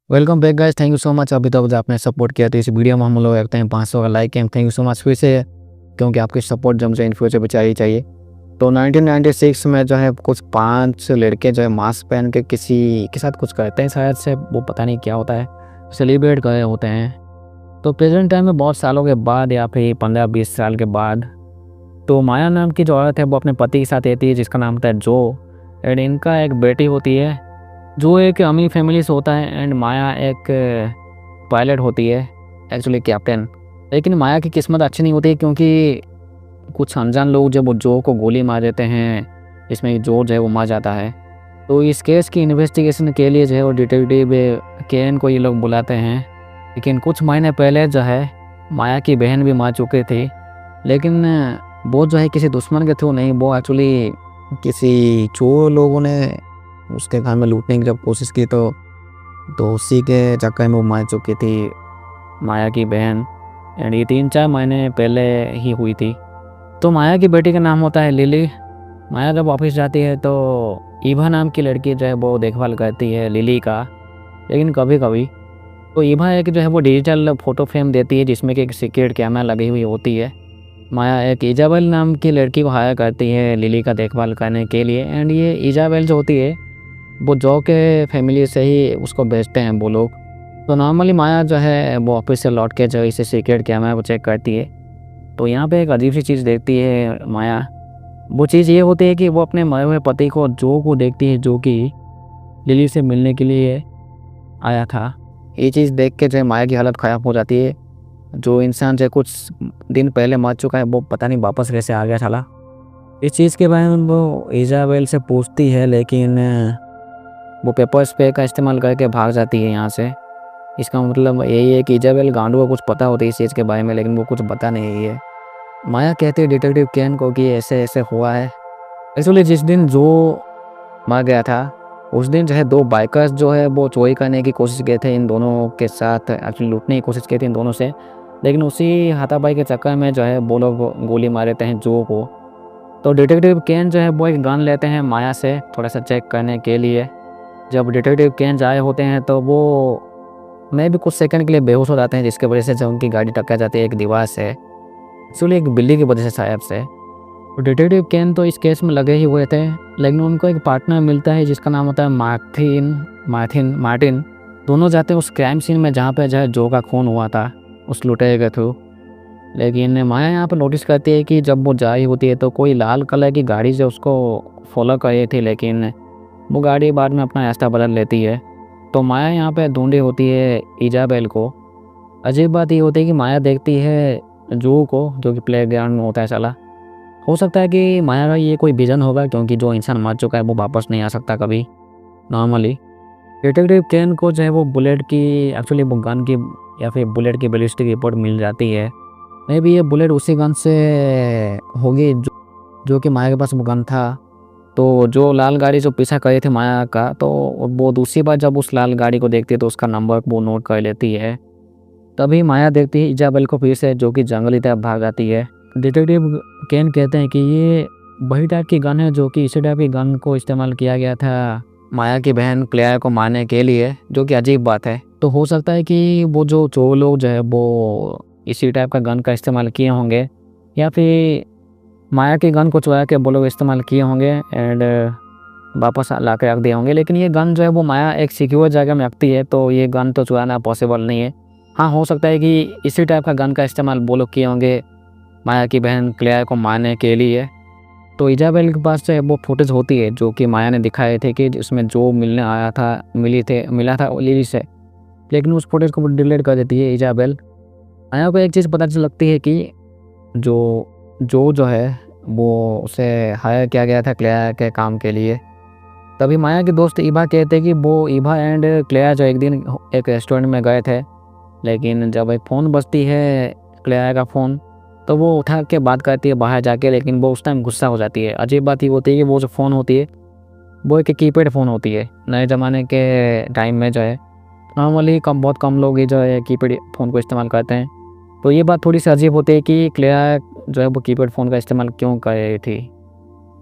Welcome back guys, thank you so much. अभी तक आपने सपोर्ट किया तो इस वीडियो में हम लोग रखते हैं 500 का like and thank you so much फिर से, क्योंकि आपकी सपोर्ट जो मुझे इन फ्यूचर पे चाहिए। तो 1996 में जो है कुछ 5 लड़के जो है मास्क पहन के किसी के साथ कुछ करते हैं, शायद से वो पता नहीं क्या होता है, सेलिब्रेट कर रहे होते हैं। तो प्रेजेंट टाइम में बहुत सालों के बाद या फिर 15-20 साल के बाद तो माया नाम की जो औरत है वो अपने पति के साथ रहती है जिसका नाम होता है जो, एंड इनका एक बेटी होती है जो एक अमीर फैमिली से होता है एंड माया एक पायलट होती है, एक्चुअली कैप्टन। लेकिन माया की किस्मत अच्छी नहीं होती क्योंकि कुछ अनजान लोग जब वो जो को गोली मार देते हैं, इसमें जो है वो मार जाता है। तो इस केस की इन्वेस्टिगेशन के लिए जो है वो डिटेक्टिव केन को ये लोग बुलाते हैं। लेकिन कुछ महीने पहले जो है माया की बहन भी मार चुकी थी, लेकिन वो जो है किसी दुश्मन के थ्रू नहीं, वो एक्चुअली किसी चोर लोगों ने उसके घर में लूटने की जब कोशिश की तो उसी के चक्कर में वो मार चुकी थी माया की बहन, एंड ये 3-4 महीने पहले ही हुई थी। तो माया की बेटी का नाम होता है लिली। माया जब ऑफिस जाती है तो ईभा नाम की लड़की जो है वो देखभाल करती है लिली का, लेकिन कभी कभी तो ईभा एक जो है वो डिजिटल फ़ोटो फ्रेम देती है जिसमें कि एक सीक्रेट कैमरा लगी हुई होती है। माया एक इजाबेल नाम की लड़की को हायर करती है लिली का देखभाल करने के लिए, एंड ये इजाबेल जो होती है वो जो के फैमिली से ही उसको भेजते हैं वो लोग। तो नॉर्मली माया जो है वो ऑफिस से लौट के जो इसे सीक्रेट कैमरा को चेक करती है, तो यहाँ पे एक अजीब सी चीज़ देखती है माया। वो चीज़ ये होती है कि वो अपने मरे हुए पति को जो को देखती है जो कि लिली से मिलने के लिए आया था। ये चीज़ देख के जो है माया की हालत ख़राब हो जाती है। जो इंसान जो कुछ दिन पहले मर चुका है वो पता नहीं वापस कैसे आ गया साला। इस चीज़ के बारे में वो इजाबेल से पूछती है, लेकिन वो पेपर स्प्रे का इस्तेमाल करके भाग जाती है यहाँ से। इसका मतलब यही है कि इजाबेल गांडू को कुछ पता होता है इस चीज़ के बारे में, लेकिन वो कुछ पता नहीं है। माया कहती है डिटेक्टिव केन को कि ऐसे ऐसे हुआ है। एक्चुअली जिस दिन जो मर गया था उस दिन जो है 2 बाइकर्स जो है वो चोरी करने की कोशिश किए थे इन दोनों के साथ, एक्चुअली लूटने की कोशिश की थी इन दोनों से, लेकिन उसी हाथापाई के चक्कर में जो है वो लोग गोली मार देते हैं जो को। तो डिटेक्टिव केन जो है वो एक गन लेते हैं माया से थोड़ा सा चेक करने के लिए। जब डिटेक्टिव केन जाए होते हैं तो वो मैं भी कुछ सेकंड के लिए बेहोश हो जाते हैं, जिसकी वजह से जब उनकी गाड़ी टक्कर जाती है एक दीवार से, एक्चुअली एक बिल्ली की वजह से शायद से। तो डिटेक्टिव केन तो इस केस में लगे ही हुए थे, लेकिन उनको एक पार्टनर मिलता है जिसका नाम होता है मार्टिन। दोनों जाते हैं उस क्राइम सीन में जहाँ पे जो है जो का खून हुआ था उस लुटेरे के थ्रू। लेकिन माया यहाँ पर नोटिस करती है कि जब वो जा रही होती है तो कोई लाल कलर की गाड़ी से उसको फॉलो कर रही थी, लेकिन वो गाड़ी बाद में अपना रास्ता बदल लेती है। तो माया यहाँ पे ढूंढी होती है इजाबेल को। अजीब बात ये होती है कि माया देखती है जू को जो कि प्लेग्राउंड में होता है साला। हो सकता है कि माया का ये कोई विजन होगा, क्योंकि जो इंसान मर चुका है वो वापस नहीं आ सकता कभी नॉर्मली। डिटेक्टिव केन को जो है वो बुलेट की, एक्चुअली वो गन की या फिर बुलेट की बैलिस्टिक रिपोर्ट मिल जाती है। मे बी ये बुलेट उसी गन से होगी जो कि माया के पास वो गन था। तो जो लाल गाड़ी जो पीछा कर रही थी माया का, तो वो दूसरी बार जब उस लाल गाड़ी को देखती है तो उसका नंबर वो नोट कर लेती है। तभी माया देखती है इजाबेल को फिर से, जो कि जंगली तरफ भाग जाती है। डिटेक्टिव केन कहते हैं कि ये वही टाइप की गन है जो कि इसी टाइप की गन को इस्तेमाल किया गया था माया की बहन क्लेयर को मारने के लिए, जो कि अजीब बात है। तो हो सकता है कि वो जो चोर लोग जो है वो इसी टाइप का गन का इस्तेमाल किए होंगे, या फिर माया की गन को चुरा के वो लोग इस्तेमाल किए होंगे एंड वापस ला के रख दिए होंगे। लेकिन ये गन जो है वो माया एक सिक्योर जगह में रखती है, तो ये गन तो चुराना पॉसिबल नहीं है। हाँ, हो सकता है कि इसी टाइप का गन का इस्तेमाल वो लोग किए होंगे माया की बहन क्लेयर को मारने के लिए। तो इजाबेल के पास जो है वो फुटेज होती है जो कि माया ने दिखाए थे कि उसमें जो मिलने आया था मिला था लिली से, लेकिन उस फुटेज को डिलीट कर देती है इजाबेल। माया को एक चीज़ पता चल लगती है कि जो है वो उसे हायर किया गया था क्लेयर के काम के लिए। तभी माया के दोस्त ईभा कहते हैं कि वो ईभा एंड क्लेयर जो एक दिन एक रेस्टोरेंट में गए थे, लेकिन जब एक फ़ोन बजती है क्लेयर का फ़ोन तो वो उठा के बात करती है बाहर जाके, लेकिन वो उस टाइम गुस्सा हो जाती है। अजीब बात ये होती है कि वो जो फ़ोन होती है वो एक कीपैड फ़ोन होती है। नए ज़माने के टाइम में जो है नॉर्मली बहुत कम लोग ही जो है कीपैड फ़ोन को इस्तेमाल करते हैं। तो ये बात थोड़ी सी अजीब होती है कि क्लेयर जो है वो कीपैड फ़ोन का इस्तेमाल क्यों कर रही थी।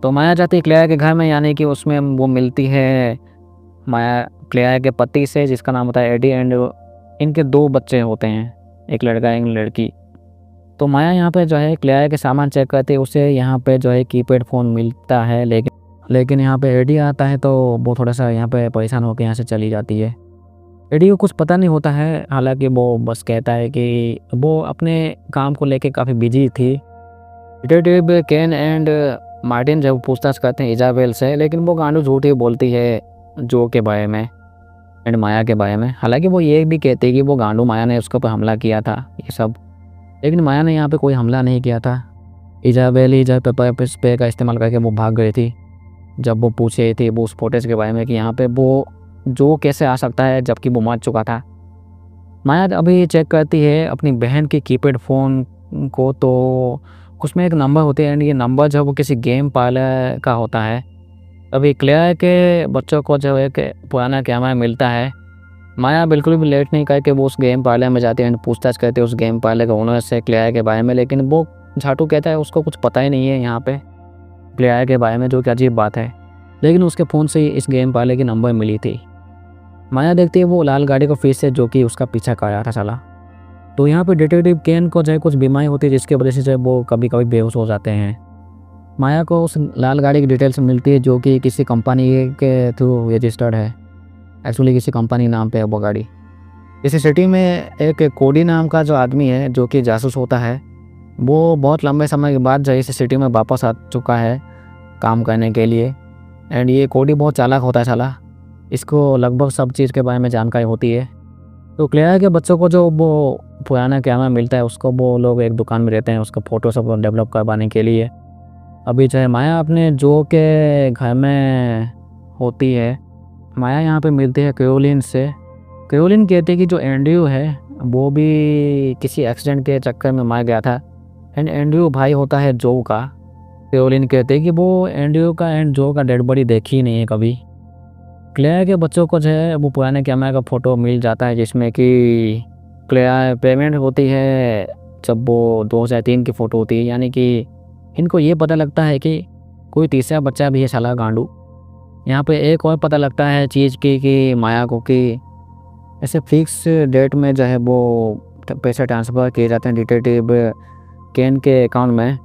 तो माया जाती है क्लेयर के घर में, यानी कि उसमें वो मिलती है माया क्लेयर के पति से, जिसका नाम होता है एडी, एंड इनके 2 बच्चे होते हैं, एक लड़का एक लड़की। तो माया यहाँ पे जो है क्लेयर के सामान चेक करते है, उसे यहाँ पे जो है कीपैड फ़ोन मिलता है, लेकिन यहाँ पे एडी आता है तो वो थोड़ा सा यहाँ पे परेशान होकर यहाँ से चली जाती है। एडी को कुछ पता नहीं होता है, हालांकि वो बस कहता है कि वो अपने काम को लेके काफ़ी बिजी थी। डिटेक्टिव केन एंड मार्टिन जब पूछताछ करते हैं इजाबेल से, लेकिन वो गांडू झूठ ही बोलती है जो के बारे में एंड माया के बारे में। हालांकि वो ये भी कहती है कि वो गांडू माया ने उसके ऊपर हमला किया था ये सब, लेकिन माया ने यहाँ पे कोई हमला नहीं किया था। इजाबेल ही जब पेपर स्प्रे का इस्तेमाल करके वो भाग गई थी। जब वो पूछे थे वो उस फुटेज के बारे में कि यहाँ पे वो जो कैसे आ सकता है जबकि वो मर चुका था। माया अभी चेक करती है अपनी बहन की कीपैड फ़ोन को, तो उसमें एक नंबर होते हैं एंड ये नंबर जो वो किसी गेम पार्लर का होता है। अभी क्लेयर के बच्चों को जो एक पुराना कैमरा मिलता है। माया बिल्कुल भी लेट नहीं करके वो उस गेम पार्लर में जाती है एंड पूछताछ करती है उस गेम पार्लर के ओनर से क्लेयर के बारे में, लेकिन वो झाटू कहता है उसको कुछ पता ही नहीं है यहाँ पे क्लेयर के बारे में, जो कि अजीब बात है। लेकिन उसके फ़ोन से ही इस गेम पार्लर की नंबर मिली थी। माया देखती है वो लाल गाड़ी को फिर से, जो कि उसका पीछा कर रहा था चला। तो यहाँ पे डिटेक्टिव केन को जो है कुछ बीमारी होती है जिसकी वजह से जो है वो कभी कभी बेहोश हो जाते हैं। माया को उस लाल गाड़ी की डिटेल्स मिलती है जो कि किसी कंपनी के थ्रू रजिस्टर्ड है, एक्चुअली किसी कंपनी नाम पे है वो गाड़ी। इसी सिटी में एक कोडी नाम का जो आदमी है जो कि जासूस होता है, वो बहुत लंबे समय के बाद जो इस सिटी में वापस आ चुका है काम करने के लिए। एंड ये कोडी बहुत चालाक होता है साला, इसको लगभग सब चीज़ के बारे में जानकारी होती है। तो क्लेयर के बच्चों को जो वो पुराना कैमरा मिलता है उसको वो लोग एक दुकान में रहते हैं उसका फ़ोटो सब डेवलप करवाने के लिए। अभी जो है माया अपने जो के घर में होती है। माया यहाँ पे मिलती है कैरोलिन से। कैरोलिन कहती है कि जो एंड्रयू है वो भी किसी एक्सीडेंट के चक्कर में मार गया था एंड एंड्रयू भाई होता है जो का। कैरोलिन कहते हैं कि वो एंड्रयू का एंड जो का डेड बॉडी देखी ही नहीं है कभी। क्लेयर के बच्चों को जो है वो पुराने कैमरा का फ़ोटो मिल जाता है जिसमें कि क्लेयर प्रेग्नेंट होती है जब वो 2003 की फ़ोटो होती है, यानी कि इनको ये पता लगता है कि कोई तीसरा बच्चा भी है साला गांडू। यहाँ पे एक और पता लगता है चीज़ की कि माया को कि ऐसे फिक्स डेट में जो है वो पैसे ट्रांसफ़र किए जाते हैं डिटेक्टिव केन के अकाउंट में।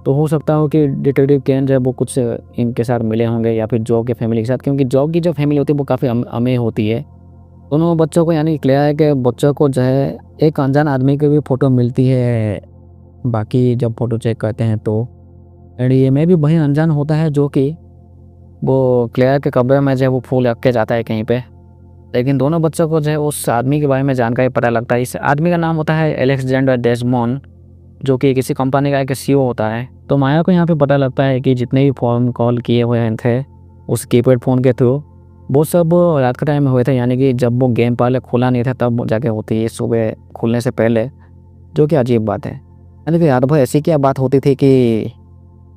तो हो सकता हो कि डिटेक्टिव केन जो है वो कुछ इनके साथ मिले होंगे या फिर जॉ के फैमिली के साथ, क्योंकि जॉ की जो फैमिली होती है वो काफ़ी अमीर होती है। दोनों बच्चों को यानी क्लियर के बच्चों को जो है एक अनजान आदमी की भी फ़ोटो मिलती है बाकी जब फ़ोटो चेक करते हैं तो। एंड ये में भी वही अनजान होता है जो कि वो क्लियर के कब्र में जो है वो फूल रख के जाता है कहीं पे। लेकिन दोनों बच्चों को जो है उस आदमी के बारे में जानकारी पता लगता है। इस आदमी का नाम होता है अलेक्जेंडर डेसमोन, जो कि किसी कंपनी का एक CEO होता है। तो माया को यहाँ पे पता लगता है कि जितने भी फ़ोन कॉल किए हुए थे उस कीपैड फ़ोन के थ्रू वो सब रात के टाइम में हुए थे, यानी कि जब वो गेम पार्लर खुला नहीं था तब जाके होती है, सुबह खुलने से पहले, जो कि अजीब बात है। यानी कि रात भर ऐसी क्या बात होती थी कि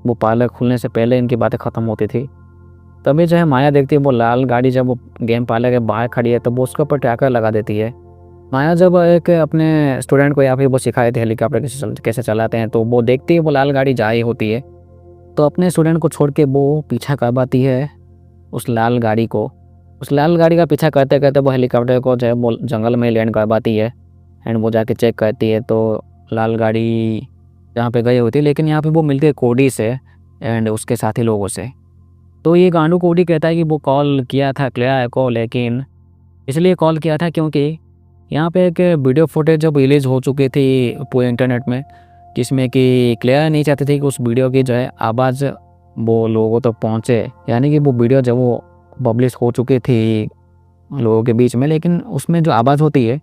वो पार्लर खुलने से पहले इनकी बातें ख़त्म होती थी। तभी जो है माया देखती है वो लाल गाड़ी जब वो गेम पार्लर के बाहर खड़ी है तो वो उसके ऊपर ट्रैकर लगा देती है। माया जब एक अपने स्टूडेंट को या फिर वो सिखाए थे हेलीकॉप्टर कैसे चलाते हैं, तो वो देखती है वो लाल गाड़ी जा रही होती है, तो अपने स्टूडेंट को छोड़ के वो पीछा करवाती है उस लाल गाड़ी को। उस लाल गाड़ी का पीछा करते करते वो हेलीकॉप्टर को जो है वो जंगल में लैंड करवाती है एंड वो जाके चेक करती है तो लाल गाड़ी जहाँ पे गई होती है, लेकिन यहाँ पे वो मिलती है कोडी से एंड उसके साथी लोगों से। तो ये गांडू कोडी कहता है कि वो कॉल किया था क्लेयर को, लेकिन इसलिए कॉल किया था क्योंकि यहाँ पे एक वीडियो फुटेज जब रिलीज़ हो चुकी थी पूरे इंटरनेट में, जिसमें कि क्लेयर नहीं चाहती थी कि उस वीडियो की जो है आवाज़ वो लोगों तक पहुँचे, यानी कि वो वीडियो जब वो पब्लिश हो चुकी थी लोगों के बीच में, लेकिन उसमें जो आवाज़ होती है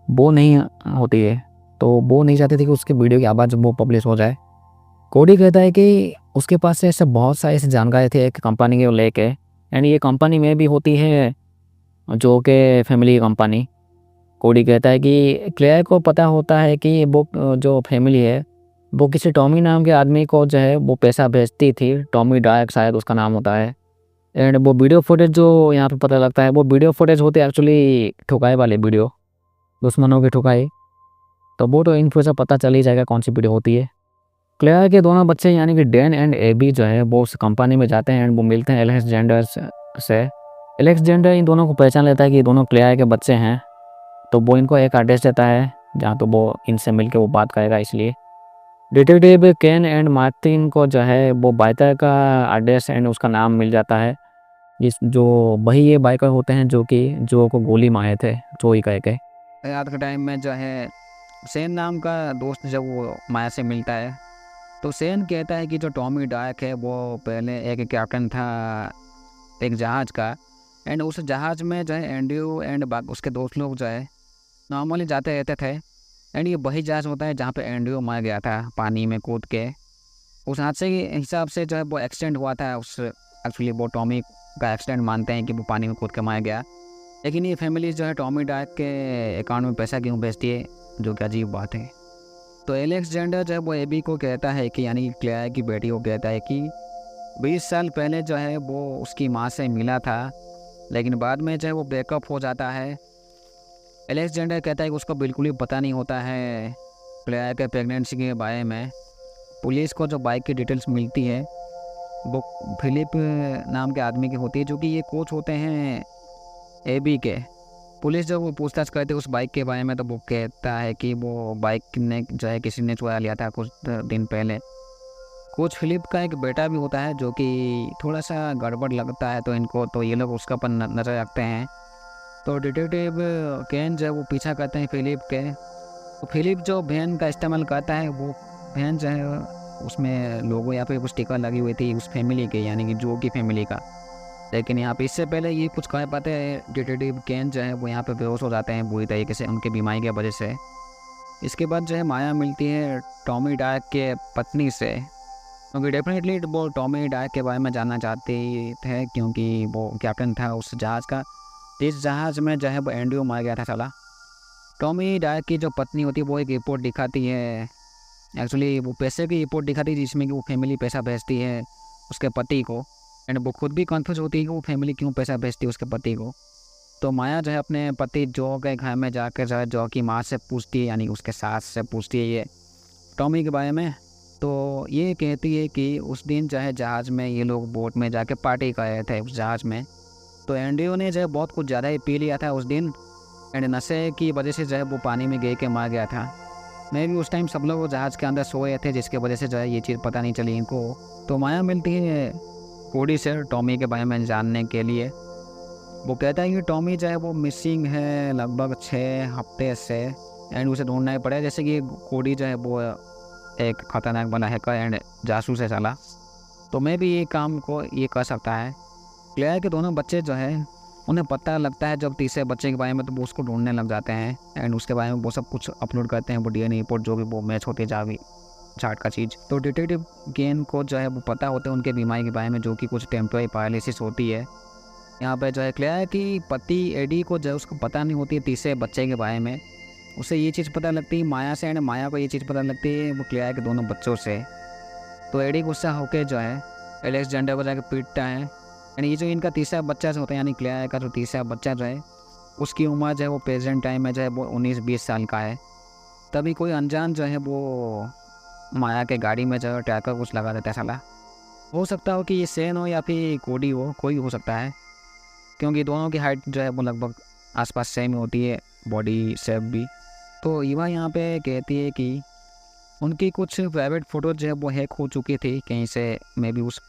वो नहीं होती है, तो वो नहीं चाहती थी कि उसके वीडियो की आवाज़ वो पब्लिश हो जाए। कोडी कहता है कि उसके पास से ऐसे बहुत सारी ऐसी जानकारी थी एक कंपनी के लेके, एंड ये कंपनी में भी होती है जो कि फैमिली कंपनी। कोडी कहता है कि क्लेयर को पता होता है कि वो जो फैमिली है वो किसी टॉमी नाम के आदमी को जो है वो पैसा भेजती थी, टॉमी डार्क शायद उसका नाम होता है। एंड वो वीडियो फुटेज जो यहाँ पे पता लगता है वो वीडियो फुटेज होती है एक्चुअली ठुकाई वाली वीडियो, दुश्मनों की ठुकाई। तो वो तो इन्फो से पता चल ही जाएगा कौन सी वीडियो होती है। क्लेयर के दोनों बच्चे यानी कि डैन एंड एबी जो है वो उस कंपनी में जाते हैं एंड वो मिलते हैं अलेक्जेंडर से। एलेक्जेंडर इन दोनों को पहचान लेता है कि ये दोनों क्लेयर के बच्चे हैं, तो वो इनको एक एड्रेस देता है जहाँ पे वो इनसे मिलकर वो बात करेगा। इसलिए डिटेक्टिव केन एंड मार्टिन को जो है वो बाइकर का एड्रेस एंड उसका नाम मिल जाता है, जिस जो वही ये बाइकर होते हैं जो कि जो को गोली मारे थे चोरी करके। रात के टाइम में जो है सेन नाम का दोस्त जब वो माया से मिलता है तो सेन कहता है कि जो टॉमी डार्क है वो पहले एक कैप्टन था एक जहाज़ का, एंड उस जहाज़ में जो है एंड्रयू एंड उसके दोस्त लोग जो है नॉर्मली जाते रहते थे। एंड ये वही जहाज़ होता है जहाँ पे एंड्रयू मर गया था पानी में कूद के। उस हादसे के हिसाब से जो है वो एक्सीडेंट हुआ था उस, एक्चुअली वो टॉमी का एक्सीडेंट मानते हैं कि वो पानी में कूद के मार गया। लेकिन ये फैमिली जो है टॉमी डार्क के अकाउंट में पैसा क्यों भेजती है, जो कि अजीब बात है। तो एलेक्जेंडर जो है वो एबी को कहता है कि यानी क्लेयर की बेटी को कहता है कि 20 साल पहले जो है वो उसकी माँ से मिला था, लेकिन बाद में जो है वो ब्रेकअप हो जाता है। एलेक्जेंडर कहता है कि उसको बिल्कुल ही पता नहीं होता है क्लेयर के प्रेगनेंसी के बारे में। पुलिस को जो बाइक की डिटेल्स मिलती है वो फिलिप नाम के आदमी की होती है, जो कि ये कोच होते हैं एबी के। पुलिस जब वो पूछताछ करते उस बाइक के बारे में तो वो कहता है कि वो बाइक ने जो है किसी ने चुरा लिया था कुछ दिन पहले। कोच फिलिप का एक बेटा भी होता है जो कि थोड़ा सा गड़बड़ लगता है, तो इनको तो ये लोग उसका पर नज़र रखते हैं। तो डिटेक्टिव केन जो है वो पीछा करते हैं फिलिप के। तो फिलिप जो वैन का इस्तेमाल करता है वो वैन जो है उसमें लोगों या फिर कुछ स्टिकर लगी हुई थी उस फैमिली के, यानी कि जो की फैमिली का। लेकिन यहाँ पे इससे पहले ये कुछ कह पाते हैं डिटेक्टिव केन जो है वो यहाँ पे बेहोश हो जाते हैं बुरी तरीके से उनके बीमारी की वजह से। इसके बाद जो है माया मिलती है टॉमी डार्क के पत्नी से, क्योंकि डेफिनेटली वो टॉमी डार्क के बारे में जानना चाहते थे क्योंकि वो कैप्टन था उस जहाज़ का जिस जहाज़ में जो है वो एंड्रयू मार गया था साला। टॉमी डार्क की जो पत्नी होती है वो एक रिपोर्ट दिखाती है, एक्चुअली वो पैसे की रिपोर्ट दिखाती है जिसमें कि वो फैमिली पैसा भेजती है उसके पति को। एंड वो खुद भी कन्फ्यूज होती है कि वो फैमिली क्यों पैसा भेजती है उसके पति को। तो माया जो है अपने पति जो के घर में जाकर जो है जो की माँ से पूछती है, यानी उसके सास से पूछती है ये टॉमी के बारे में। तो ये कहती है कि उस दिन जो है जहाज़ में ये लोग बोट में जाके पार्टी कर रहे थे उस जहाज़ में। तो एंड्रयू ने जो है बहुत कुछ ज़्यादा ही पी लिया था उस दिन, एंड नशे की वजह से जो है वो पानी में गिर के मार गया था। मैं भी उस टाइम सब लोग जहाज़ के अंदर सोए थे जिसकी वजह से जो है ये चीज़ पता नहीं चली इनको। तो माया मिलती है कोडी से टॉमी के बारे में जानने के लिए। वो कहता है कि टॉमी जो है वो मिसिंग है लगभग 6 हफ्ते से, एंड उसे ढूंढना ही पड़ेगा। जैसे कि कोडी जो है वो एक खतरनाक बना हैकर एंड जासूस है साला, तो मैं भी ये काम को ये कर सकता है। क्लेयर के दोनों बच्चे जो है उन्हें पता लगता है जब तीसरे बच्चे के बारे में, तो वो उसको ढूंढने लग जाते हैं एंड उसके बारे में वो सब कुछ अपलोड करते हैं, वो डीएनए रिपोर्ट जो भी वो मैच होती है जावी चार्ट का चीज़। तो डिटेक्टिव गेन को जो है वो पता होता है उनके बीमारी के बारे में जो कि कुछ टेम्पररी पैरालिसिस होती है। यहाँ पे जो है क्लियर कि पति एडी को जो है उसको पता नहीं होती है तीसरे बच्चे के बारे में। उसे ये चीज़ पता लगती है माया से, एंड माया को ये चीज़ पता लगती है वो क्लियर के दोनों बच्चों से। तो एडी गुस्सा होकर जो है एलेक्जेंडर को जाकर पीटता है। एंड ये जो इनका तीसरा बच्चा जो होता है, यानी क्लियर का जो तीसरा बच्चा जो है उसकी उम्र जो है वो प्रेजेंट टाइम में जो है वो 19-20 साल का है। तभी कोई अनजान जो है वो माया के गाड़ी में जो है ट्रैकर कुछ लगा देता है साला। हो सकता हो कि ये सेन हो या फिर कोडी हो, कोई हो सकता है, क्योंकि दोनों की हाइट जो है वो लगभग आसपास सेम ही होती है, बॉडी शेप भी। तो ईवा यहाँ पे कहती है कि उनकी कुछ प्राइवेट फ़ोटो जो है वो हैक हो चुकी थी कहीं से, मे बी उस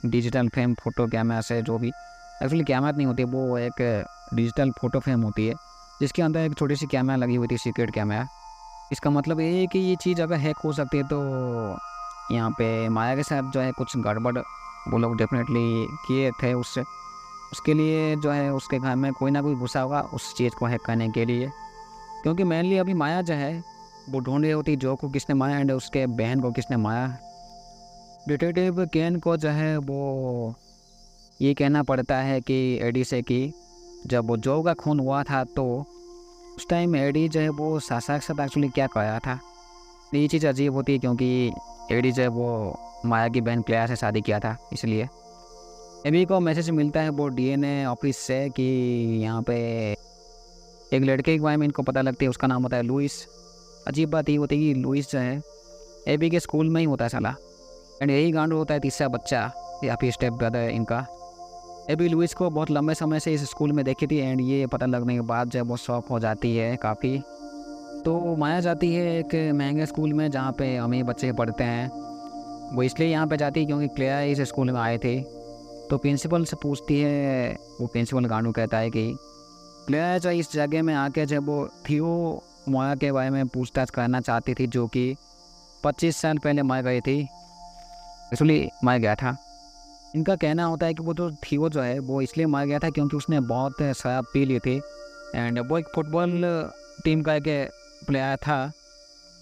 डिजिटल फ्रेम फ़ोटो कैमरा से, जो भी एक्चुअली कैमरा नहीं होती, वो एक डिजिटल फ़ोटो फ्रेम होती है जिसके अंदर एक छोटी सी कैमरा लगी हुई थी, सीक्रेट कैमरा। इसका मतलब ये है कि ये चीज़ अगर हैक हो सकती है तो यहाँ पे माया के साथ जो है कुछ गड़बड़ वो लोग डेफिनेटली किए थे उससे, उसके लिए जो है उसके घर में कोई ना कोई घुसा होगा उस चीज़ को हैक करने के लिए। क्योंकि मेनली अभी माया जो है वो ढूंढ रही होती जो को किसने मारा एंड उसके बहन को किसने मारा। डिटेक्टिव केन को जो है वो ये कहना पड़ता है कि एडी से कि जब वो जो का खून हुआ था तो उस टाइम एडी जो है वो सासा के साथ एक्चुअली क्या कराया था। ये चीज़ अजीब होती है क्योंकि एडी जो है वो माया की बहन क्लेयर से शादी किया था, इसलिए एबी को मैसेज मिलता है वो डीएनए ऑफिस से कि यहाँ पे एक लड़के के बारे में इनको पता लगती है, उसका नाम होता है लुइस। अजीब बात ये होती है कि लुइस जो है एबी के स्कूल में ही होता है साला, एंड यही गांड होता है तीसरा बच्चा या फिर स्टेप ब्रदर इनका। एबी लुइस को बहुत लंबे समय से इस स्कूल में देखी थी एंड ये पता लगने के बाद जब वो शॉक हो जाती है काफ़ी। तो माया जाती है एक महंगे स्कूल में जहाँ पे अमीर बच्चे पढ़ते हैं। वो इसलिए यहाँ पे जाती है क्योंकि क्लेयर इस स्कूल में आए थे। तो प्रिंसिपल से पूछती है, वो प्रिंसिपल गांडू कहता है कि क्लेयर जो इस जगह में आके जब वो थियो माया के बारे में पूछताछ करना चाहती थी, जो कि 25 साल पहले मर गई थी, इसलिए मर गया था। इनका कहना होता है कि वो जो थियो जो है वो इसलिए मर गया था क्योंकि उसने बहुत शराब पी ली थी एंड वो एक फुटबॉल टीम का एक प्लेयर था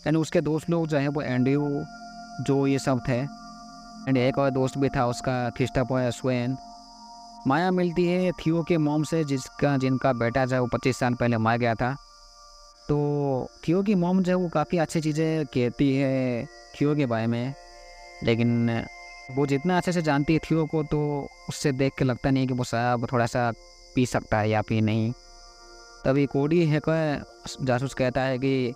एंड उसके दोस्त लोग जो है वो एंड्रयू जो ये सब थे एंड एक और दोस्त भी था उसका क्रिस्टोफर स्वेन। माया मिलती है थियो के मॉम से जिनका बेटा जो है वो 25 साल पहले मर गया था। तो थियो की मॉम जो है वो काफ़ी अच्छी चीज़ें कहती है थियो के बारे में, लेकिन वो जितना अच्छे से जानती है थियो को तो उससे देख के लगता नहीं है कि वो शराब थोड़ा सा पी सकता है या फिर नहीं। तभी कोडी हैकर जासूस कहता है कि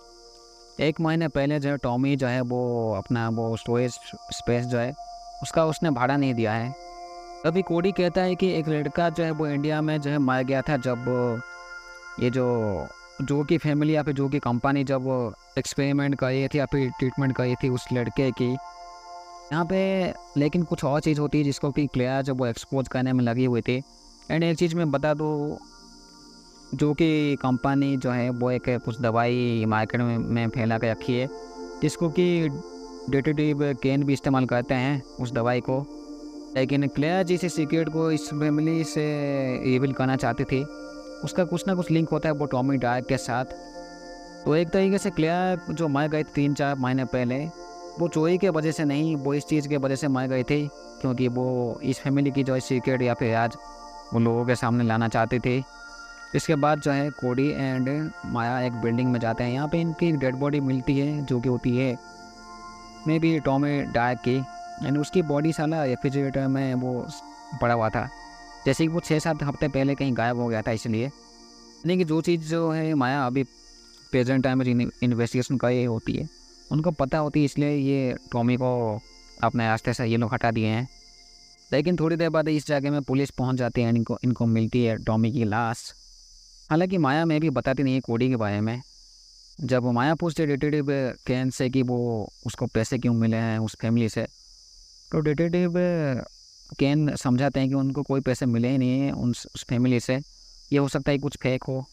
1 महीने पहले जो है टॉमी जो है वो अपना वो स्टोरेज स्पेस जो है उसका उसने भाड़ा नहीं दिया है। तभी कोडी कहता है कि एक लड़का जो है वो इंडिया में जो है मर गया था जब ये जो की फैमिली या फिर जो की कंपनी जब एक्सपेरिमेंट कर रही थी या फिर ट्रीटमेंट कर रही थी उस लड़के की यहाँ पे। लेकिन कुछ और चीज़ होती है जिसको कि क्लेयर जब वो एक्सपोज करने में लगी हुई थी। एंड एक चीज़ मैं बता दूँ, जो कि कंपनी जो है वो एक कुछ दवाई मार्केट में फैला के रखी है जिसको कि डिटेक्टिव केन भी इस्तेमाल करते हैं उस दवाई को। लेकिन क्लेयर जिस सीक्रेट को इस फैमिली से रिवील करना चाहती थी उसका कुछ ना कुछ लिंक होता है वो टॉमी डार्क के साथ। तो एक तरीके से क्लेयर जो मर गई 3-4 महीने पहले वो चोरी के वजह से नहीं, वो इस चीज़ के वजह से मर गई थी क्योंकि वो इस फैमिली की जो सीक्रेट या फिर राज वो लोगों के सामने लाना चाहती थी। इसके बाद जो है कोडी एंड माया एक बिल्डिंग में जाते हैं। यहाँ पे इनकी डेड बॉडी मिलती है जो कि होती है मे बी टॉमी डार्क की एंड उसकी बॉडी साला रेफ्रिजरेटर में वो पड़ा हुआ था, जैसे कि वो 6-7 हफ्ते पहले कहीं गायब हो गया था। इसलिए यानी कि जो चीज़ जो है माया अभी प्रेजेंट टाइम में इन्वेस्टिगेशन कर रही होती है उनको पता होती है, इसलिए ये टॉमी को अपने रास्ते से ये लोग हटा दिए हैं। लेकिन थोड़ी देर बाद इस जगह में पुलिस पहुंच जाती है, इनको मिलती है टॉमी की लाश। हालांकि माया में भी बताती नहीं है कोडी के बारे में। जब माया पूछते डिटेक्टिव केन से कि वो उसको पैसे क्यों मिले हैं उस फैमिली से, तो डिटेक्टिव केन समझाते हैं कि उनको कोई पैसे मिले ही नहीं हैं उस फैमिली से, ये हो सकता है कुछ फेक हो।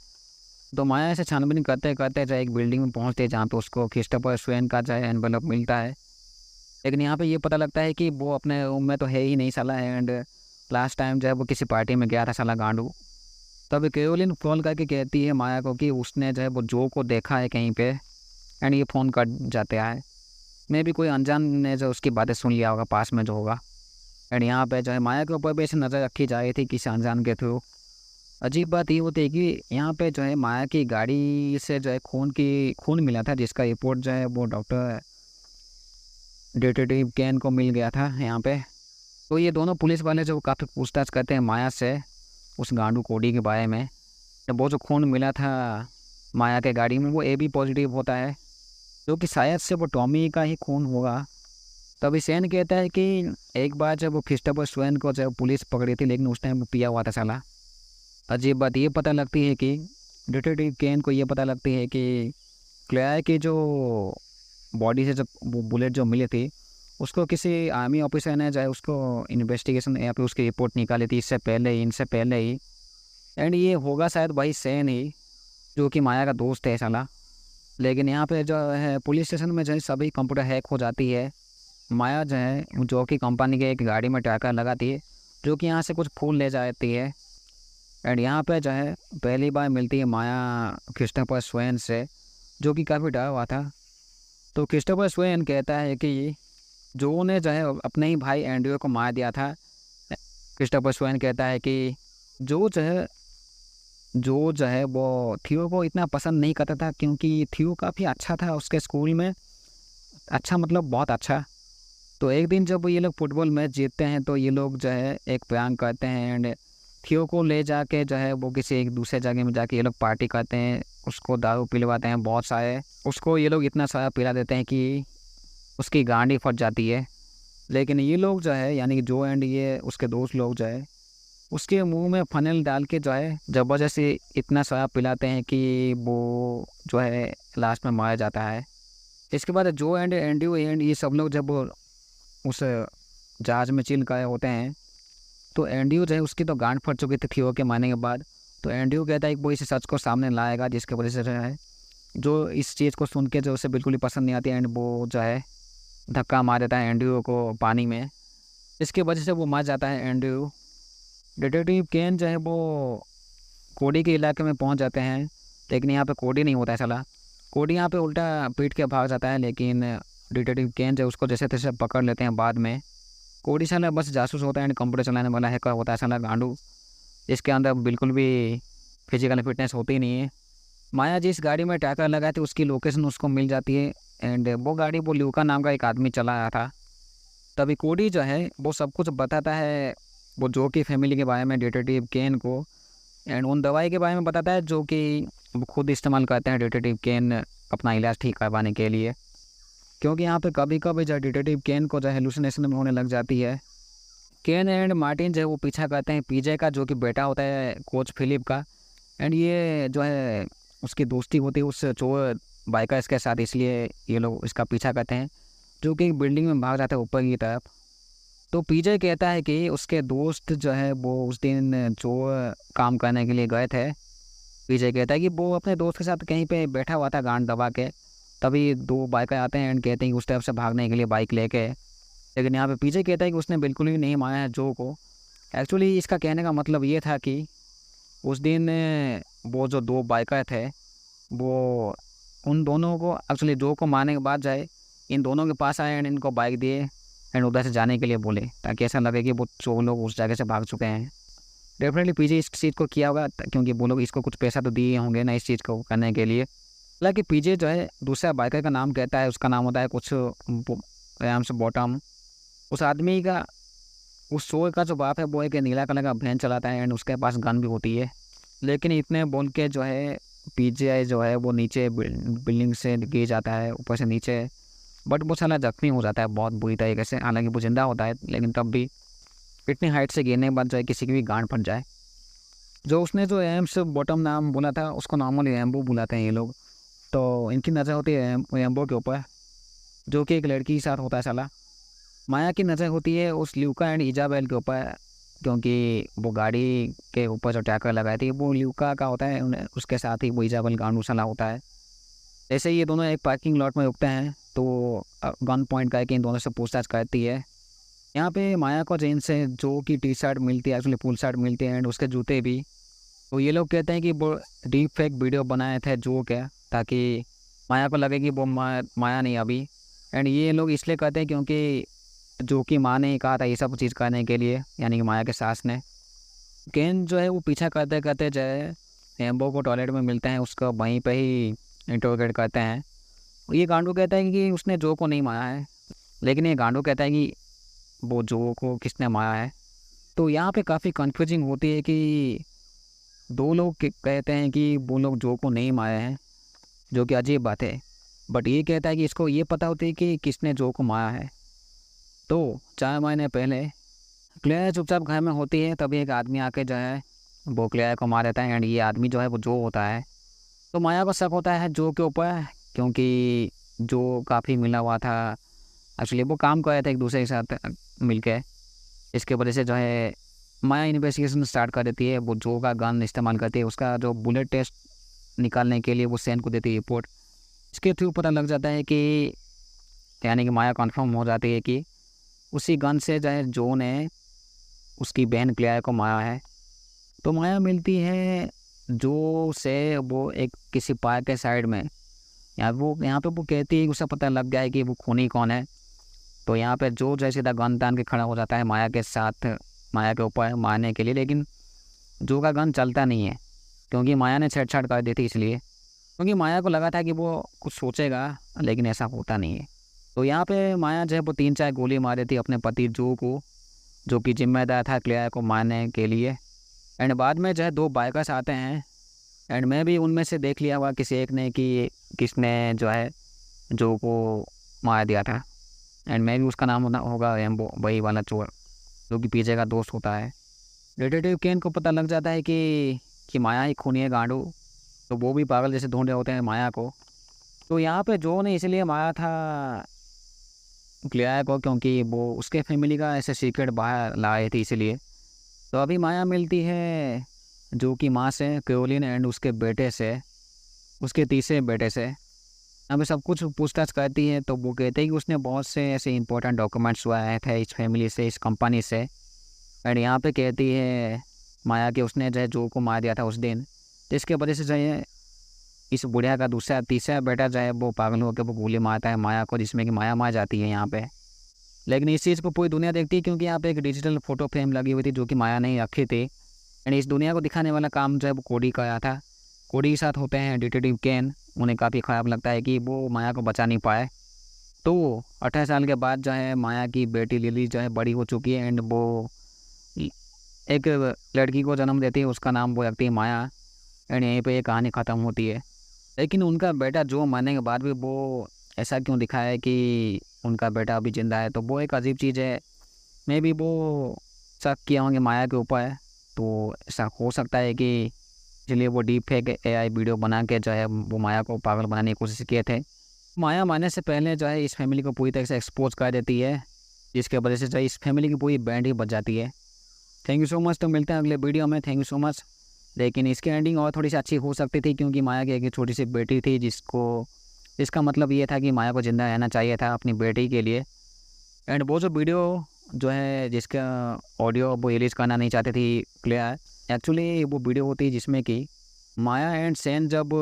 तो माया ऐसे छानबीन करते करते जो एक बिल्डिंग में पहुंचते हैं जहाँ पे उसको क्रिस्टोफर स्वेन का जो है एनवेलप मिलता है। लेकिन यहाँ पे ये पता लगता है कि वो अपने रूम में तो है ही नहीं साला एंड लास्ट टाइम जो है वो किसी पार्टी में गया था साला गांडू। तब कैरोलिन फ़ोन करके कहती है माया को कि उसने जो है वो जो को देखा है कहीं पे एंड ये फ़ोन कर जाते हैं। मे भी कोई अनजान ने जो उसकी बातें सुन लिया होगा पास में जो होगा। एंड यहाँ पे जो है माया के ऊपर भी ऐसे नज़र रखी जा रही थी किसी अनजान के थ्रू। अजीब बात ये होती है कि यहाँ पे जो है माया की गाड़ी से जो है खून मिला था जिसका रिपोर्ट जो है वो डॉक्टर डिटेक्टिव केन को मिल गया था यहाँ पे। तो ये दोनों पुलिस वाले जो काफ़ी पूछताछ करते हैं माया से उस गांडू कोडी के बारे में। जब वो जो खून मिला था माया के गाड़ी में वो AB पॉजिटिव होता है, जो कि शायद से वो टॉमी का ही खून होगा। तभी सेन कहता है कि एक बार जब वो क्रिस्टोफर स्वेन को जब पुलिस पकड़ी थी लेकिन उस टाइम वो पिया हुआ था साला। अजीब बात ये पता लगती है कि डिटेक्टिव केन को ये पता लगती है कि क्लेयर की जो बॉडी से जब वो बुलेट जो मिली थी उसको किसी आर्मी ऑफिसर ने जो है उसको इन्वेस्टिगेशन या फिर उसकी रिपोर्ट निकाली थी इनसे पहले ही। एंड ये होगा शायद वही सेन ही जो कि माया का दोस्त है साला। लेकिन यहाँ पे जो है पुलिस स्टेशन में जो है सभी कंप्यूटर हैक हो जाती है। माया जो है जो कि कंपनी के एक गाड़ी में टक्कर लगाती है जो कि यहाँ से कुछ फूल ले जाती है। एंड यहाँ पे जो है पहली बार मिलती है माया क्रिस्टोफर स्वेन से जो कि काफ़ी डरा हुआ था। तो क्रिस्टोफर स्वेन कहता है कि जो ने जो है अपने ही भाई एंड्रयू को मार दिया था। क्रिस्टोफर स्वेन कहता है कि जो जो है वो थियो को इतना पसंद नहीं करता था क्योंकि थियो काफ़ी अच्छा था उसके स्कूल में, अच्छा मतलब बहुत अच्छा। तो एक दिन जब ये लोग फुटबॉल मैच जीतते हैं तो ये लोग जो है एक प्रैंक करते हैं एंड थियो को ले जाके जो है वो किसी एक दूसरे जगह में जाके ये लोग पार्टी करते हैं, उसको दारू पिलवाते हैं बहुत सारे। उसको ये लोग इतना सारा पिला देते हैं कि उसकी गांडी फट जाती है। लेकिन ये लोग जो है यानी कि जो एंड ये उसके दोस्त लोग जो है उसके मुंह में फनल डाल के जो है ज़बरदस्ती इतना शराब पिलाते हैं कि वो जो है लास्ट में मारा जाता है। इसके बाद जो एंड एंड्रयू एंड ये सब लोग जब उस जहाज़ में चिल गए होते हैं तो एंड्रयू जो है उसकी तो गांड फट चुकी थी थियो के मारने के बाद। तो एंड्रयू कहता है कि वो इस सच को सामने लाएगा जिसकी वजह से जो है जो इस चीज़ को सुन के जो उसे बिल्कुल ही पसंद नहीं आती एंड वो जो है धक्का मार देता है एंड्रयू को पानी में। इसकी वजह से वो मर जाता है एंड्रयू। डिटेक्टिव केन जो है वो कोडी के इलाके में पहुंच जाते हैं, लेकिन यहाँ पे कोडी नहीं होता है साला। कोडी यहाँ पे उल्टा पीट के भाग जाता है, लेकिन डिटेक्टिव केन जो है उसको जैसे तैसे पकड़ लेते हैं बाद में। कोडी साला बस जासूस होता है एंड कंप्यूटर चलाने वाला हैकर होता है साला गांडू, इसके अंदर बिल्कुल भी फिजिकल फिटनेस होती ही नहीं है। माया जिस गाड़ी में टैकर लगाए थे उसकी लोकेशन उसको मिल जाती है एंड वो गाड़ी वो ल्यूका नाम का एक आदमी चला रहा था। तभी कोडी जो है वो सब कुछ बताता है वो जो की फैमिली के बारे में डिटेक्टिव केन को, एंड उन दवाई के बारे में बताता है जो कि वो खुद इस्तेमाल करते हैं डिटेक्टिव केन अपना इलाज ठीक करवाने के लिए। क्योंकि यहाँ पे कभी कभी जो डिटेक्टिव केन को जो हेलुसिनेशन में होने लग जाती है। केन एंड मार्टिन जो है वो पीछा करते हैं पीजे का जो कि बेटा होता है कोच फिलिप का, एंड ये जो है उसकी दोस्ती होती है उस चोर बाइकर्स के साथ, इसलिए ये लोग इसका पीछा करते हैं जो कि बिल्डिंग में भाग जाता है ऊपर की तरफ। तो पीजे कहता है कि उसके दोस्त जो है वो उस दिन जो काम करने के लिए गए थे। पीजे कहता है कि वो अपने दोस्त के साथ कहीं पे बैठा हुआ था गांड दबा के, तभी दो बाइकर आते हैं एंड कहते हैं कि उस तरफ से भागने के लिए बाइक लेके। लेकिन यहाँ पे पीजे कहता है कि उसने बिल्कुल भी नहीं मारा है जो को। एक्चुअली इसका कहने का मतलब ये था कि उस दिन वो जो दो बाइकर थे वो उन दोनों को एक्चुअली जो को मारने के बाद जाए इन दोनों के पास आए एंड इनको बाइक दिए एंड उधर से जाने के लिए बोले, ताकि ऐसा लगे कि वो चोर लोग उस जगह से भाग चुके हैं। डेफिनेटली पीजे इस चीज़ को किया होगा क्योंकि वो लोग इसको कुछ पैसा तो दिए होंगे ना इस चीज़ को करने के लिए। हालांकि पीजे जो है दूसरा बाइकर का नाम कहता है, उसका नाम होता है कुछ रैम्स बॉटम। उस आदमी का उस चोर का जो बाप है वो एक नीला कलर का वैन चलाता है एंड उसके पास गन भी होती है। लेकिन इतने बोल के जो है पीजे जो है वो नीचे बिल्डिंग से गिर जाता है ऊपर से नीचे, बट वो साला जख्मी हो जाता है बहुत बुरी तरीके से। हालांकि वो जिंदा होता है लेकिन तब भी इतनी हाइट से गिरने के बाद जो है किसी की भी गांड फट जाए। जो उसने जो एम्स बॉटम नाम बोला था उसको नॉर्मली एम्बो बुलाते हैं ये लोग। तो इनकी नज़र होती है एम्बो के ऊपर जो कि एक लड़की के साथ होता है साला। माया की नज़र होती है उस ल्यूका एंड इजाबेल के ऊपर, क्योंकि वो गाड़ी के ऊपर जो टैकर लगाई थी वो ल्यूका का होता है, उसके साथ ही वो इजाबेल गांडू साला होता है। जैसे ये दोनों एक पार्किंग लॉट में रुकते हैं तो गन पॉइंट करके इन दोनों से पूछताछ करती है। यहाँ पे माया को जेन से जो की टी शर्ट मिलती है एक्चुअली फुल शर्ट मिलती है एंड उसके जूते भी। तो ये लोग कहते हैं कि वो डीप फेक वीडियो बनाए थे जो क्या, ताकि माया को लगे कि वो माया नहीं अभी। एंड ये लोग इसलिए कहते हैं क्योंकि जो कि माँ ने कहा था ये सब चीज़ करने के लिए, यानी कि माया के सास ने। केन जो है वो पीछा करते करते जो है एम्बो को टॉयलेट में मिलते हैं, उसको वहीं पे ही इंटरोगेट करते हैं। ये गांडू कहता है कि उसने जो को नहीं मारा है, लेकिन ये गांडू कहता है कि वो जो को किसने मारा है। तो यहाँ पे काफ़ी कन्फ्यूजिंग होती है कि दो लोग कहते हैं कि वो लोग जो को नहीं मारे हैं, जो कि अजीब बात है, बट ये कहता है कि इसको ये पता होती है कि किसने जो को मारा है। तो 4 महीने पहले क्लेयर चुपचाप घर में होती है, तभी एक आदमी आके जो है वो क्लेयर को मार देता है एंड ये आदमी जो है वो जो होता है। तो माया को शक होता है जो के ऊपर, क्योंकि जो काफ़ी मिला हुआ था एक्चुअली वो काम कर रहे थे एक दूसरे के साथ मिलके। इसके वजह से जो है माया इन्वेस्टिगेशन स्टार्ट कर देती है। वो जो का गन इस्तेमाल करती है, उसका जो बुलेट टेस्ट निकालने के लिए वो सेन को देती है रिपोर्ट। इसके थ्रू पता लग जाता है कि यानी कि माया कन्फर्म हो जाती है कि उसी गन से जो है जो ने उसकी बहन क्लेयर को मारा है। तो माया मिलती है जो से वो एक किसी पार्क के साइड में, यहाँ पे वो कहती है कि उसे पता लग गया है कि वो खूनी कौन है। तो यहाँ पे जो जैसे सीधा गन तान के खड़ा हो जाता है माया के साथ, माया के ऊपर मारने के लिए, लेकिन जो का गन चलता नहीं है क्योंकि माया ने छेड़छाड़ कर दी थी इसलिए, क्योंकि माया को लगा था कि वो कुछ सोचेगा लेकिन ऐसा होता नहीं है। तो यहाँ पे माया जो है वो 3-4 गोली मार देती अपने पति जो को, जो कि जिम्मेदार था क्लेयर को मारने के लिए। एंड बाद में जो है 2 बाइकर्स आते हैं एंड मैं भी उनमें से देख लिया हुआ किसी एक ने कि किसने जो है जो को मार दिया था, एंड मैं भी उसका नाम होगा एम्बो, वही वाला चोर जो कि पीछे का दोस्त होता है। डिटेक्टिव केन को पता लग जाता है कि माया ही खूनी है गांडू, तो वो भी पागल जैसे ढूंढ रहे होते हैं माया को। तो यहाँ पे जो ने इसलिए मारा था क्लिया को, क्योंकि वो उसके फैमिली का ऐसे सीक्रेट बाहर लाए थे इसलिए। तो अभी माया मिलती है जो कि माँ से, कैरोलिन एंड उसके बेटे से, उसके तीसरे बेटे से। अब सब कुछ पूछताछ करती है तो वो कहते हैं कि उसने बहुत से ऐसे इंपॉर्टेंट डॉक्यूमेंट्स आए थे इस फैमिली से, इस कंपनी से। एंड यहाँ पे कहती है माया कि उसने जो है जो को मार दिया था उस दिन, जिसके वजह से जो है इस बुढ़िया का दूसरा तीसरा बेटा जो है वो पागल होकर वो गोली मारता है माया को, जिसमें कि माया मार जाती है यहाँ पे। लेकिन इस चीज़ को पूरी दुनिया देखती है क्योंकि यहाँ पे एक डिजिटल फोटो फ्रेम लगी हुई थी जो कि माया ने रखी थी। एंड इस दुनिया को दिखाने वाला काम जो है वो कोडी का आया था। कोडी के साथ होते हैं डिटेक्टिव केन। उन्हें काफ़ी ख़राब लगता है कि वो माया को बचा नहीं पाए। तो 18 साल के बाद जो है माया की बेटी लिली जो है बड़ी हो चुकी है एंड वो एक लड़की को जन्म देती है, उसका नाम वो रखती है माया। एंड यहीं पे ये कहानी ख़त्म होती है। लेकिन उनका बेटा जो मरने के बाद भी वो ऐसा क्यों दिखाया है कि उनका बेटा अभी जिंदा है, तो वो एक अजीब चीज़ है। मे बी वो शक किया होंगे माया के ऊपर, तो ऐसा हो सकता है कि इसलिए वो डीप फेक एआई वीडियो बना के जो है वो माया को पागल बनाने की कोशिश किए थे। माया मारने से पहले जो है इस फैमिली को पूरी तरह से एक्सपोज कर देती है, जिसके वजह से जो है इस फैमिली की पूरी बैंड ही बच जाती है। Thank you so much. तो मिलते हैं अगले वीडियो में। Thank you so much. लेकिन इसकी एंडिंग और थोड़ी सी अच्छी हो सकती थी क्योंकि माया की एक छोटी सी बेटी थी जिसका मतलब ये था कि माया को ज़िंदा रहना चाहिए था अपनी बेटी के लिए। एंड वो जो वीडियो जो है जिसका ऑडियो वो रिलीज़ करना नहीं चाहती थी क्लियर, एक्चुअली वो वीडियो होती है जिसमें कि माया एंड सेन जब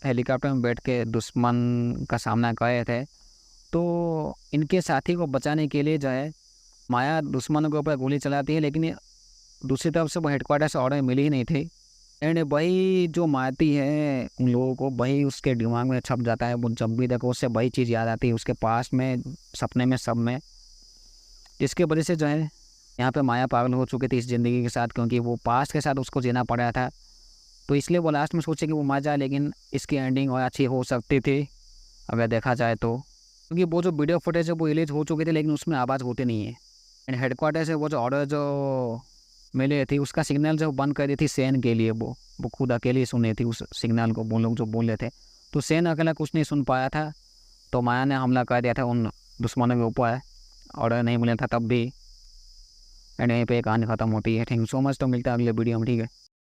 हेलीकॉप्टर में बैठ के दुश्मन का सामना कर रहे थे, तो इनके साथी को बचाने के लिए जो है माया दुश्मनों के ऊपर गोली चलाती है, लेकिन दूसरी तरफ से वो हेडक्वार्टर से ऑर्डर मिली ही नहीं थी। एंड वही जो मारती है उन लोगों को, वही उसके दिमाग में छप जाता है। वो जब भी देखो उससे वही चीज़ याद आती है उसके पास में, सपने में, सब में। जिसके वजह से जो है यहाँ पे माया पागल हो चुकी थी इस ज़िंदगी के साथ, क्योंकि वो पास्ट के साथ उसको जीना पड़ रहा था। तो इसलिए वो लास्ट में सोचे कि वो मर जाए, लेकिन इसकी एंडिंग और अच्छी हो सकती थी अगर देखा जाए तो। क्योंकि वो जो वीडियो फुटेज है वो रिलीज हो चुकी थी लेकिन उसमें आवाज़ होती नहीं है। एंड हेडक्वार्टर से वो जो ऑर्डर जो मिले थी उसका सिग्नल जो बंद कर दी थी सेन के लिए, वो खुद अकेले ही सुने थी उस सिग्नल को, वो लोग जो बोल रहे थे। तो सेन अकेला कुछ नहीं सुन पाया था, तो माया ने हमला कर दिया था उन दुश्मनों के ऊपर। ऑर्डर नहीं मिला था तब भी। एंड यहीं पे कहानी ख़त्म होती है। Thank you so much. तो मिलता है अगले वीडियो में, ठीक है।